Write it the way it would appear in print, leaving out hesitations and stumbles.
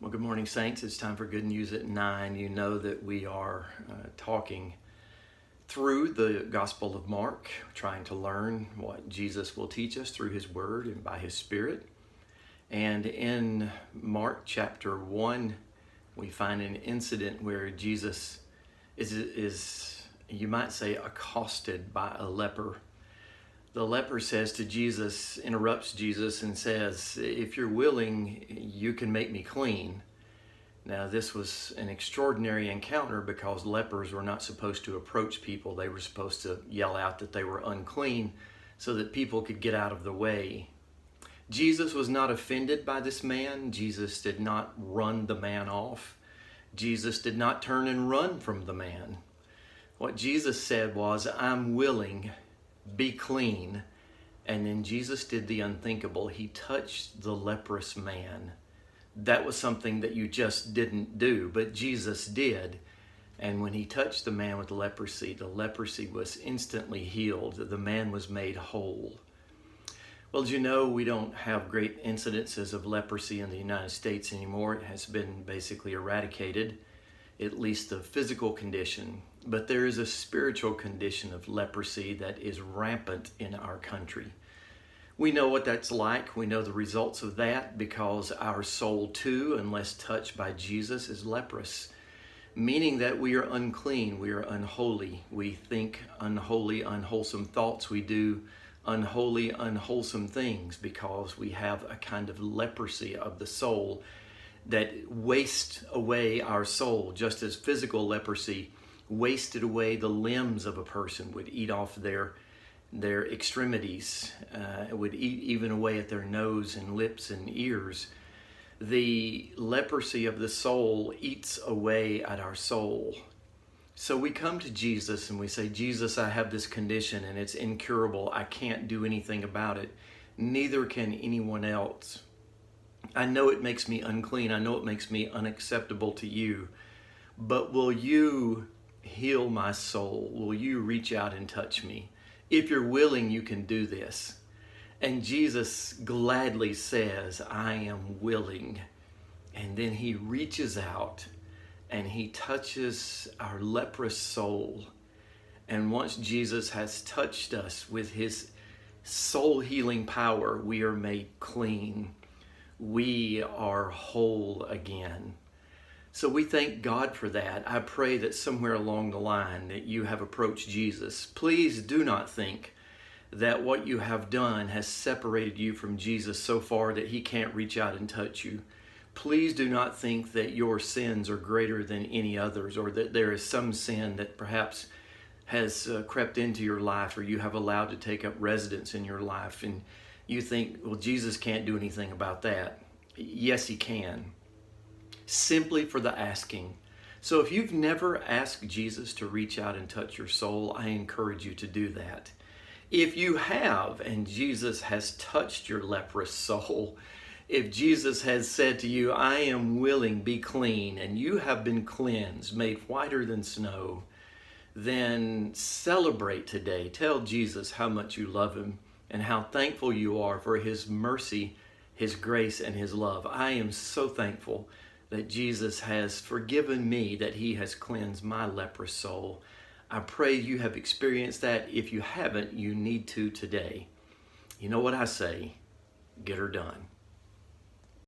Well, good morning, Saints. It's time for Good News at 9. You know that we are talking through the Gospel of Mark, trying to learn what Jesus will teach us through His Word and by His Spirit. And in Mark chapter 1, we find an incident where Jesus is, you might say, accosted by a leper. The leper says to Jesus, interrupts Jesus and says, "If you're willing, you can make me clean." Now, this was an extraordinary encounter because lepers were not supposed to approach people. They were supposed to yell out that they were unclean so that people could get out of the way. Jesus was not offended by this man. Jesus did not run the man off. Jesus did not turn and run from the man. What Jesus said was, "I'm willing, be clean." And then Jesus did the unthinkable. He touched the leprous man. That was something that you just didn't do, but Jesus did. And when he touched the man with the leprosy was instantly healed. The man was made whole. Well, as you know, we don't have great incidences of leprosy in the United States anymore. It has been basically eradicated, at least the physical condition. But there is a spiritual condition of leprosy that is rampant in our country. We know what that's like. We know the results of that because our soul too, unless touched by Jesus, is leprous, meaning that we are unclean, we are unholy. We think unholy, unwholesome thoughts. We do unholy, unwholesome things because we have a kind of leprosy of the soul that wastes away our soul, just as physical leprosy wasted away the limbs of a person, would eat off their extremities, would eat even away at their nose and lips and ears. The leprosy of the soul eats away at our soul. So we come to Jesus and we say, "Jesus, I have this condition and it's incurable. I can't do anything about it. Neither can anyone else. I know it makes me unclean. I know it makes me unacceptable to you. But will you heal my soul? Will you reach out and touch me? If you're willing, you can do this." And Jesus gladly says, "I am willing." And then he reaches out and he touches our leprous soul. And once Jesus has touched us with his soul healing power, we are made clean. We are whole again. So we thank God for that. I pray that somewhere along the line that you have approached Jesus. Please do not think that what you have done has separated you from Jesus so far that he can't reach out and touch you. Please do not think that your sins are greater than any others, or that there is some sin that perhaps has crept into your life, or you have allowed to take up residence in your life, and you think, well, Jesus can't do anything about that. Yes, he can. Simply for the asking. So if you've never asked Jesus to reach out and touch your soul, I encourage you to do that. If you have, and Jesus has touched your leprous soul, if Jesus has said to you, "I am willing, be clean," and you have been cleansed, made whiter than snow, then celebrate today. Tell Jesus how much you love him and how thankful you are for his mercy, his grace, and his love. I am so thankful that Jesus has forgiven me, that he has cleansed my leprous soul. I pray you have experienced that. If you haven't, you need to today. You know what I say? Get her done.